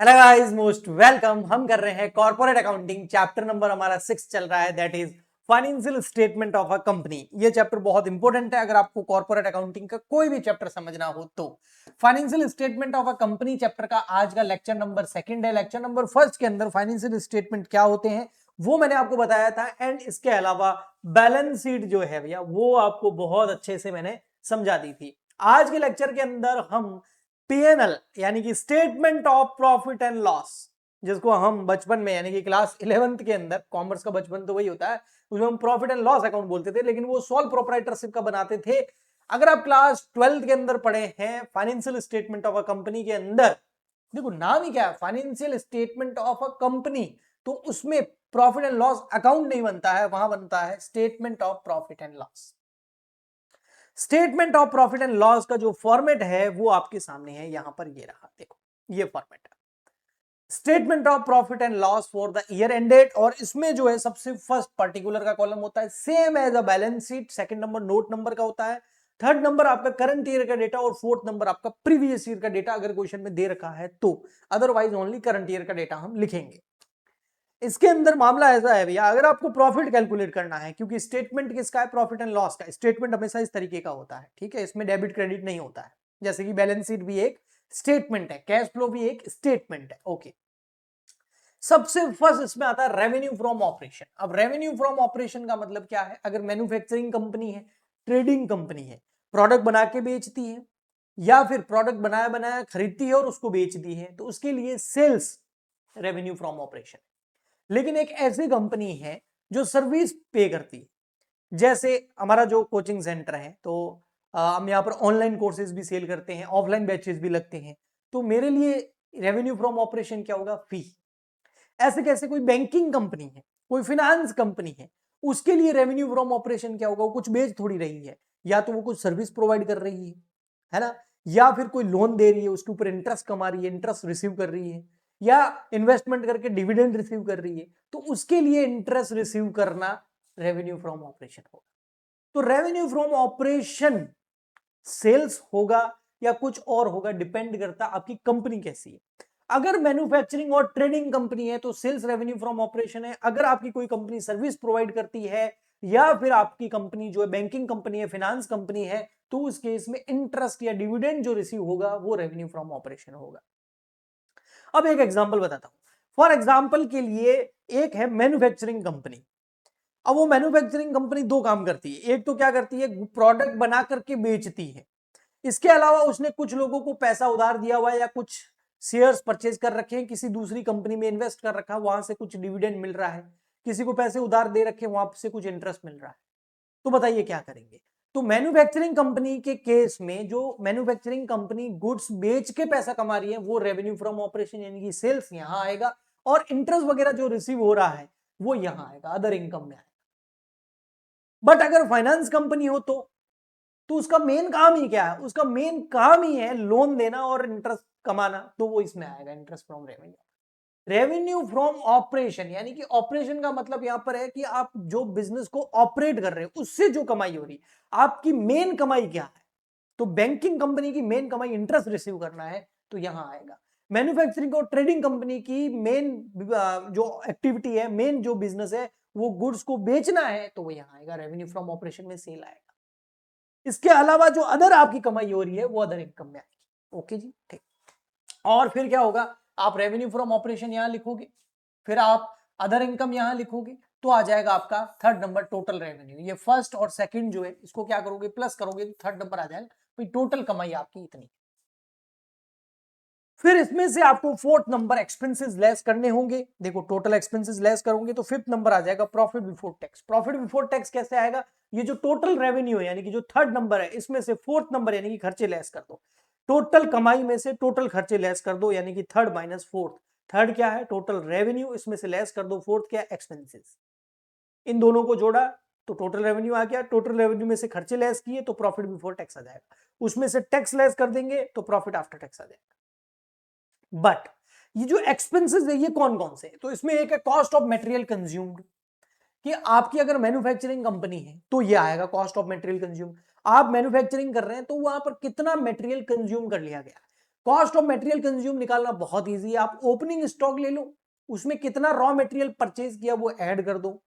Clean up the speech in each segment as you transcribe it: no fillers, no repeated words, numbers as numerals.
Hello guys, most welcome. हम कर रहे हैं कॉर्पोरेट अकाउंटिंग, चैप्टर नंबर हमारा 6 चल रहा है, that is financial statement of a company. ये चैप्टर बहुत इंपॉर्टेंट है अगर आपको कॉर्पोरेट अकाउंटिंग का कोई भी चैप्टर समझना हो तो। Financial statement of a company chapter का आज का लेक्चर नंबर 2 है। लेक्चर नंबर 1 के अंदर फाइनेंशियल स्टेटमेंट क्या होते हैं वो मैंने आपको बताया था, एंड इसके अलावा बैलेंस शीट जो है भैया वो आपको बहुत अच्छे से मैंने समझा दी थी। आज के लेक्चर के अंदर हम पीएनएल यानी कि statement of profit and loss, जिसको हम बचपन में यानी कि क्लास 11th के अंदर, कॉमर्स का बचपन तो वही होता है, उसमें हम प्रॉफिट एंड लॉस अकाउंट बोलते थे, लेकिन वो सोल प्रोप्राइटरशिप का बनाते थे। अगर आप क्लास 12th के अंदर पढ़े हैं financial statement of a company के अंदर, देखो नाम ही क्या है, financial statement of a company, तो उसमें प्रॉफिट एंड लॉस अकाउंट नहीं बनता है, वहां बनता है statement of profit and loss. Statement of profit and loss का जो फॉर्मेट है वो आपके सामने है, यहां पर ये रहा, देखो ये फॉर्मेट है statement of profit and loss for the year ended. और इसमें जो है सबसे फर्स्ट पर्टिकुलर का कॉलम होता है same as a balance sheet, second number note number का होता है, थर्ड नंबर आपका करंट ईयर का डेटा और फोर्थ नंबर आपका प्रीवियस ईयर का डेटा अगर क्वेश्चन में दे रखा है तो। अदरवाइज ओनली करंट ईयर का डेटा हम लिखेंगे। इसके अंदर मामला ऐसा है भैया, अगर आपको प्रॉफिट कैलकुलेट करना है, क्योंकि स्टेटमेंट किसका है, प्रॉफिट एंड लॉस का। स्टेटमेंट हमेशा इस तरीके का होता है, ठीक है, इसमें डेबिट क्रेडिट नहीं होता है। जैसे कि बैलेंस शीट भी एक स्टेटमेंट है, कैश फ्लो भी एक स्टेटमेंट है। ओके, सबसे फर्स्ट इसमें आता है रेवेन्यू फ्रॉम ऑपरेशन। अब रेवेन्यू फ्रॉम ऑपरेशन का मतलब क्या है, अगर मैन्युफैक्चरिंग कंपनी है, ट्रेडिंग कंपनी है, प्रोडक्ट बना के बेचती है या फिर प्रोडक्ट बनाया बनाया खरीदती है और उसको बेचती है, तो उसके लिए सेल्स रेवेन्यू फ्रॉम ऑपरेशन। लेकिन एक ऐसी कंपनी है जो सर्विस पे करती है, जैसे हमारा जो कोचिंग सेंटर है, तो हम यहाँ पर ऑनलाइन कोर्सेज भी सेल करते हैं, ऑफलाइन बैचेस भी लगते हैं, तो मेरे लिए रेवेन्यू फ्रॉम ऑपरेशन क्या होगा, फी। ऐसे कैसे कोई बैंकिंग कंपनी है, कोई फिनेंस कंपनी है, उसके लिए रेवेन्यू फ्रॉम ऑपरेशन क्या होगा, वो कुछ बेच थोड़ी रही है, या तो वो कुछ सर्विस प्रोवाइड कर रही है ना, या फिर कोई लोन दे रही है, उसके ऊपर इंटरेस्ट कमा रही है, इंटरेस्ट रिसीव कर रही है, या इन्वेस्टमेंट करके डिविडेंड रिसीव कर रही है, तो उसके लिए इंटरेस्ट रिसीव करना रेवेन्यू फ्रॉम ऑपरेशन होगा। तो रेवेन्यू फ्रॉम ऑपरेशन सेल्स होगा या कुछ और होगा, डिपेंड करता आपकी कंपनी कैसी है। अगर मैन्युफैक्चरिंग और ट्रेडिंग कंपनी है तो सेल्स रेवेन्यू फ्रॉम ऑपरेशन है। अगर आपकी कोई कंपनी सर्विस प्रोवाइड करती है या फिर आपकी कंपनी जो है बैंकिंग कंपनी है, फाइनेंस कंपनी है, तो उस केस में इंटरेस्ट या डिविडेंड जो रिसीव होगा वो रेवेन्यू फ्रॉम ऑपरेशन होगा। अब एक एग्जांपल बताता हूं। फॉर एग्जांपल के लिए, एक है मैन्युफैक्चरिंग कंपनी। अब वो मैन्युफैक्चरिंग कंपनी दो काम करती है, एक तो क्या करती है, प्रोडक्ट बना करके बेचती है, इसके अलावा उसने कुछ लोगों को पैसा उधार दिया हुआ है या कुछ शेयर्स परचेज कर रखे हैं, किसी दूसरी कंपनी में इन्वेस्ट कर रखा है, वहां से कुछ डिविडेंड मिल रहा है, किसी को पैसे उधार दे रखे वहां से कुछ इंटरेस्ट मिल रहा है। तो बताइए क्या करेंगे। तो मैन्युफैक्चरिंग कंपनी के केस में जो मैन्युफैक्चरिंग कंपनी गुड्स बेच के पैसा कमा रही है वो रेवेन्यू फ्रॉम ऑपरेशन यानी कि सेल्स यहां आएगा, और इंटरेस्ट वगैरह जो रिसीव हो रहा है वो यहां आएगा, अदर इनकम में आएगा। बट अगर फाइनेंस कंपनी हो तो उसका मेन काम ही क्या है, उसका मेन काम ही है लोन देना और इंटरेस्ट कमाना, तो वो इसमें आएगा interest from revenue. Revenue from operation यानी कि ऑपरेशन का मतलब यहां पर है कि आप जो बिजनेस को ऑपरेट कर रहे हो उससे जो कमाई हो रही, आपकी मेन कमाई क्या है। तो बैंकिंग कंपनी की मेन कमाई इंटरेस्ट रिसीव करना है, तो यहां आएगा। मैन्युफैक्चरिंग और ट्रेडिंग कंपनी की मेन जो एक्टिविटी है, मेन जो बिजनेस है, वो गुड्स को बेचना है, तो वो यहां आएगा, रेवेन्यू फ्रॉम ऑपरेशन में सेल आएगा। इसके अलावा जो अदर आपकी कमाई हो रही है वो अदर इनकम में आएगी। ओके जी, ठीक। और फिर क्या होगा, आप रेवेन्यू फ्रॉम ऑपरेशन यहां लिखोगे, फिर आप अदर इनकम यहां लिखोगे, तो आ जाएगा आपका थर्ड नंबर टोटल रेवेन्यू। ये फर्स्ट और सेकंड जो है इसको क्या करोगे, प्लस करोगे, तो थर्ड नंबर आ जाएगा, भाई टोटल कमाई आपकी इतनी। फिर इसमें से आपको फोर्थ नंबर एक्सपेंसेस लेस करने होंगे। देखो टोटल एक्सपेंसेस लेस करोगे तो फिफ्थ नंबर आ जाएगा profit before tax. Profit before tax कैसे आएगा, ये जो टोटल रेवेन्यू है यानी कि जो थर्ड नंबर है, इसमें से फोर्थ नंबर यानी कि खर्चे लेस कर दो। टोटल कमाई में से टोटल खर्चे लेस कर दो, यानी कि थर्ड माइनस फोर्थ। थर्ड क्या है, टोटल रेवेन्यू, इसमें से लेस कर दो फोर्थ क्या, एक्सपेंसेस। इन दोनों को जोड़ा तो टोटल रेवेन्यू आ गया। टोटल रेवेन्यू में से खर्चे लेस किए तो प्रॉफिट बिफोर टैक्स आ जाएगा, उसमें से टैक्स लेस कर देंगे तो प्रॉफिट आफ्टर टैक्स आ जाएगा। बट ये जो एक्सपेंसेस है ये कौन कौन से, तो इसमें एक है कॉस्ट ऑफ मटेरियल कंज्यूम्ड, कि आपकी अगर मैन्युफैक्चरिंग कंपनी है तो ये आएगा कॉस्ट ऑफ मटेरियल कंज्यूम। आप मैन्युफैक्चरिंग कर रहे हैं तो वहां पर कितना मटेरियल कंज्यूम कर लिया गया, कॉस्ट ऑफ मटेरियल कंज्यूम निकालना बहुत इजी है, आप ओपनिंग स्टॉक ले लो, उसमें कितना रॉ मटेरियल परचेज किया वो ऐड कर दो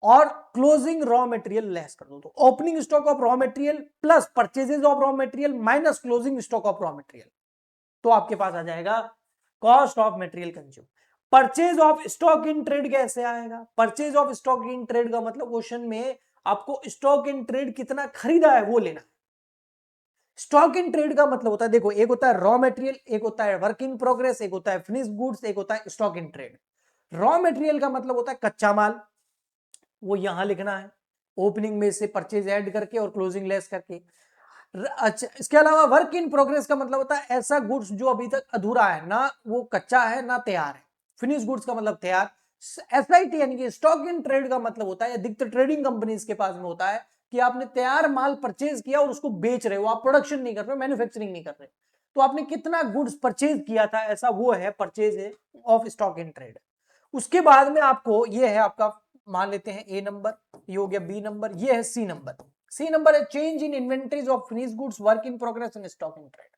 और क्लोजिंग रॉ मटेरियल लेस कर दो। तो opening stock of raw material plus purchases of raw material minus closing stock of raw material, तो आपके पास आ जाएगा cost of material consume. Purchase of stock in trade कैसे आएगा? Purchase of stock in trade का मतलब क्वेश्चन में आपको stock in trade कितना खरीदा है वो लेना। स्टॉक इन ट्रेड का मतलब होता है, देखो, एक होता है रॉ मटेरियल, एक होता है वर्क इन प्रोग्रेस, एक होता है फिनिश गुड्स, एक होता है stock in trade. Raw material का मतलब होता है कच्चा माल, वो यहां लिखना है ओपनिंग में से परचेज ऐड करके और क्लोजिंग लेस करके। अच्छा, इसके अलावा वर्क इन प्रोग्रेस का मतलब होता है ऐसा गुड्स जो अभी तक अधूरा है, ना वो कच्चा है ना तैयार है। फिनिश गुड्स का मतलब तैयार। एसआईटी यानी कि स्टॉक इन ट्रेड का मतलब होता है, अधिकतर ट्रेडिंग कंपनीज के पास में होता है कि आपने तैयार माल परचेज किया और उसको बेच रहे हो, आप प्रोडक्शन नहीं कर रहे हो, मैन्युफैक्चरिंग नहीं कर रहे, तो आपने कितना गुड्स परचेज किया था, ऐसा वो है purchase of stock in trade. उसके बाद में आपको ये है आपका, मान लेते हैं ए नंबर, ये हो गया बी नंबर, ये है सी नंबर। सी नंबर है change in inventories of finish goods, work in progress and stock in trade.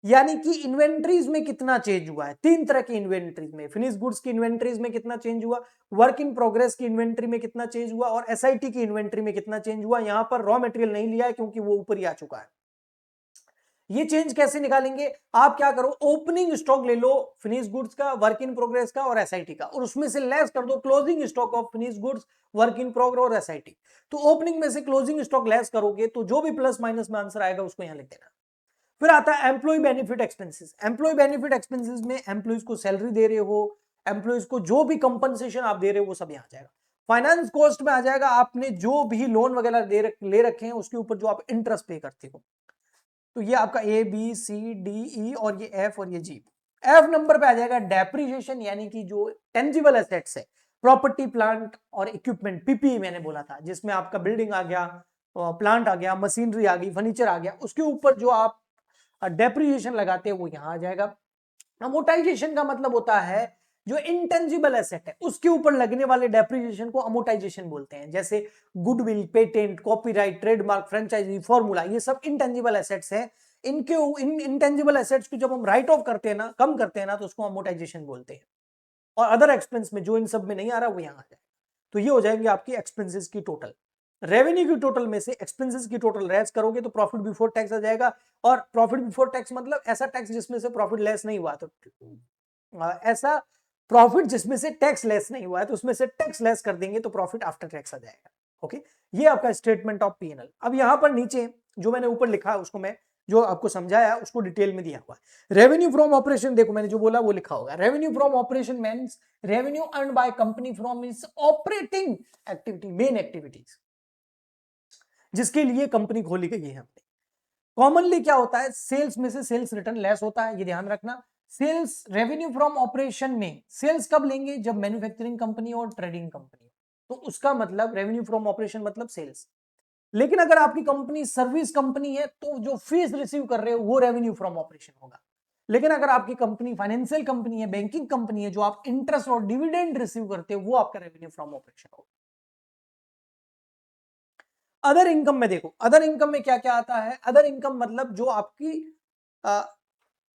यानी कि इन्वेंटरीज में कितना चेंज हुआ है, तीन तरह की इन्वेंटरीज में, फिनिश गुड्स की इन्वेंटरीज में कितना चेंज हुआ, वर्क इन प्रोग्रेस की इन्वेंटरी में कितना चेंज हुआ और एसआईटी की इन्वेंटरी में कितना चेंज हुआ। यहां पर रॉ मटेरियल नहीं लिया है क्योंकि वो ऊपर ही आ चुका है। ये चेंज कैसे निकालेंगे? आप क्या करो, ओपनिंग स्टॉक ले लो फिनिश गुड्स का, वर्क इन प्रोग्रेस का और एसआईटी का, और उसमें से लेस कर दो closing stock of finish goods, work in progress और एसआईटी। तो ओपनिंग में से क्लोजिंग स्टॉक लेस करोगे तो जो भी प्लस माइनस में आंसर आएगा उसको यहां लिख देना। फिर आता है employ benefit expenses. Employ benefit expenses में एम्प्लॉयज को सैलरी दे रहे हो, एम्प्लॉयज को जो भी कंपनसेशन आप दे रहे हो वो सब यहां आ जाएगा। फाइनेंस कॉस्ट में आ जाएगा आपने जो भी लोन वगैरह ले रखे हैं उसके ऊपर जो आप इंटरेस्ट पे करते हो। तो ये आपका A B C D E और ये एफ और ये जी। एफ नंबर पे आ जाएगा डेप्रिसिएशन, यानी कि जो टेंजिबल एसेट्स है, प्रॉपर्टी प्लांट और इक्विपमेंट, पीपीई मैंने बोला था, जिसमें आपका बिल्डिंग आ गया, प्लांट आ गया, मशीनरी आ गई, फर्नीचर आ गया, उसके ऊपर जो आप डेप्रिसिएशन लगाते हैं वो यहां आ जाएगा। अमोटाइजेशन का मतलब होता है जो इंटेंजिबल एसेट है उसके ऊपर लगने वाले डेप्रिसिएशन को अमोटाइजेशन बोलते हैं। जैसे goodwill, patent, copyright, trademark, franchisee, formula, ये सब इंटेंजिबल एसेट्स हैं। इनके इन इंटेंजिबल एसेट्स को जब हम राइट ऑफ करते हैं ना, कम करते हैं ना, तो उसको अमोटाइजेशन बोलते हैं। और अदर एक्सपेंस में जो इन सब में नहीं आ रहा वो यहां आ जाए, तो ये हो जाएंगे आपकी एक्सपेंसेस की टोटल। रेवेन्यू की टोटल में से एक्सपेंसेस की टोटल लेस करोगे तो प्रॉफिट बिफोर टैक्स आ जाएगा। और प्रॉफिट बिफोर टैक्स मतलब ऐसा टैक्स जिसमें से प्रॉफिट लेस नहीं हुआ, तो ऐसा प्रॉफिट जिसमें से टैक्स लेस नहीं हुआ है तो उसमें से टैक्स लेस कर देंगे तो प्रॉफिट आफ्टर टैक्स आ जाएगा। ओके, ये आपका स्टेटमेंट ऑफ पीएनएल। अब यहां पर नीचे जो मैंने ऊपर लिखा है उसको मैं जो आपको समझाया उसको डिटेल में दिया हुआ है। रेवेन्यू फ्रॉम ऑपरेशन, देखो मैंने जो बोला वो लिखा होगा। Revenue from operation means revenue earned by company from its operating activity, main activities जिसके लिए कंपनी खोली गई है हमने। कॉमनली क्या होता है, सेल्स में से सेल्स रिटर्न लेस होता है, ये ध्यान रखना। सेल्स रेवेन्यू फ्रॉम ऑपरेशन में सेल्स कब लेंगे, जब मैन्युफैक्चरिंग कंपनी और ट्रेडिंग कंपनी, तो उसका मतलब रेवेन्यू फ्रॉम ऑपरेशन मतलब सेल्स। लेकिन अगर आपकी कंपनी सर्विस कंपनी है तो जो फीस रिसीव कर रहे हो वो रेवेन्यू फ्रॉम ऑपरेशन होगा। लेकिन अगर आपकी कंपनी फाइनेंशियल कंपनी है, बैंकिंग कंपनी है, जो आप इंटरेस्ट और डिविडेंड रिसीव करते हो वो आपका रेवेन्यू फ्रॉम ऑपरेशन होगा। अदर इनकम में देखो, अदर इनकम में क्या क्या आता है। अदर इनकम मतलब जो आपकी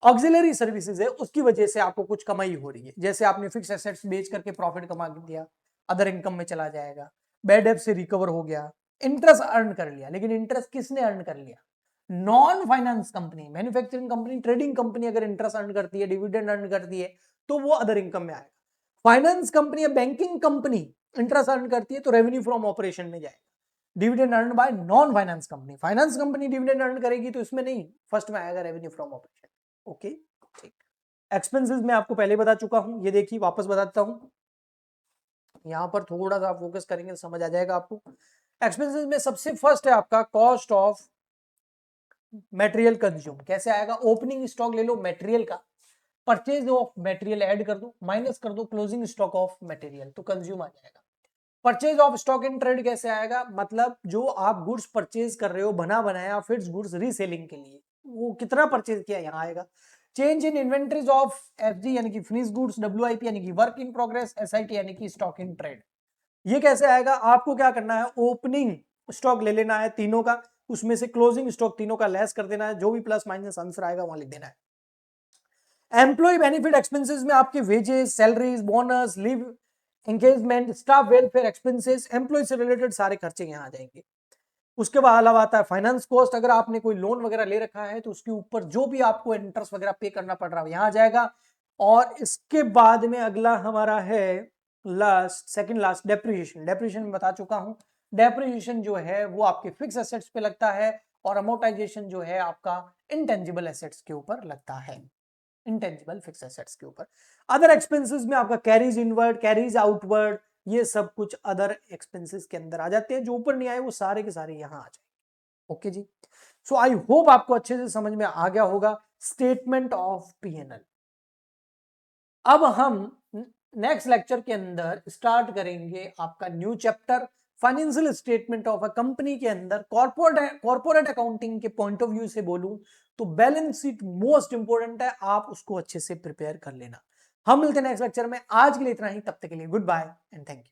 ऑक्सिलरी सर्विसेज है उसकी वजह से आपको कुछ कमाई हो रही है, जैसे आपने फिक्स एसेट्स बेच करके प्रॉफिट कमा दिया, अदर इनकम में चला जाएगा। बैड डेब्ट से रिकवर हो गया, इंटरेस्ट अर्न कर लिया, लेकिन इंटरेस्ट किसने अर्न कर लिया, non finance company, manufacturing company, trading company अगर इंटरेस्ट अर्न करती है, डिविडेंड अर्न करती है तो वो अदर इनकम में आएगा। फाइनेंस कंपनी या बैंकिंग कंपनी इंटरेस्ट अर्न करती है तो रेवेन्यू फ्रॉम ऑपरेशन में जाएगा। Dividend earn by non finance company, finance company dividend earn करेगी तो इसमें नहीं, फर्स्ट में आएगा रेवेन्यू फ्रॉम ऑपरेशन। ओके, ठीक। एक्सपेंसेस मैं आपको पहले बता चुका हूं, ये देखिए वापस बताता हूं, यहां पर थोड़ा सा फोकस करेंगे तो समझ आ जाएगा आपको। एक्सपेंसेस में सबसे फर्स्ट है आपका कॉस्ट ऑफ मटेरियल कंज्यूम। कैसे आएगा, ओपनिंग स्टॉक ले लो मटेरियल का, परचेज ऑफ मटेरियल ऐड कर दो, माइनस कर दो क्लोजिंग स्टॉक ऑफ मटेरियल, तो कंज्यूम आ जाएगा। Purchase of stock in trade कैसे आएगा, मतलब जो आप गुड्स परचेज कर रहे हो बना बनाया फिर गुड्स रीसेलिंग के लिए, वो कितना परचेज किया यहाँ आएगा। Change in inventories of FG यानी कि फिनिश गुड्स, डब्ल्यूआईपी यानी कि वर्क इन प्रोग्रेस, एसआईटी यानी कि स्टॉक इन ट्रेड। ये कैसे आएगा, आपको क्या करना है, ओपनिंग स्टॉक ले लेना है तीनों का, उसमें से क्लोजिंग स्टॉक तीनों का लेस कर देना है, जो भी प्लस माइनस आंसर आएगा वहां लिख देना है। एम्प्लॉय बेनिफिट एक्सपेंसेस में आपके wages, salaries, bonus, leave engagement, staff welfare expenses, employ से रिलेटेड सारे खर्चे यहाँ आ जाएंगे। उसके बाद अलावा आता है फाइनेंस कॉस्ट, अगर आपने कोई लोन वगैरह ले रखा है तो उसके ऊपर जो भी आपको इंटरेस्ट वगैरह पे करना पड़ रहा है यहाँ आ जाएगा। और इसके बाद में अगला हमारा है last, second last, depreciation. Depreciation में बता चुका हूं, डेप्रिसिएशन जो है वो आपके फिक्स एसेट्स पे लगता है और अमोर्टाइजेशन जो है आपका इंटेंजिबल एसेट्स के ऊपर लगता है, इंटेंजिबल फिक्स एसेट्स के ऊपर। अदर एक्सपेंसेस में आपका कैरीज इनवर्ड, कैरीज आउटवर्ड, ये सब कुछ अदर एक्सपेंसेस के अंदर आ जाते हैं। जो ऊपर नहीं आए वो सारे के सारे यहां आ जाएंगे। Okay ji, so I hope आपको अच्छे से समझ में आ गया होगा स्टेटमेंट ऑफ पीएनएल। अब हम नेक्स्ट लेक्चर के अंदर स्टार्ट करेंगे आपका new chapter financial statement of a company के अंदर कॉर्पोरेट अकाउंटिंग के पॉइंट ऑफ व्यू से बोलूं तो बैलेंस शीट मोस्ट इंपोर्टेंट है, आप उसको अच्छे से प्रिपेयर कर लेना। हम मिलते हैं नेक्स्ट लेक्चर में, आज के लिए इतना ही, तब तक के लिए goodbye and thank you.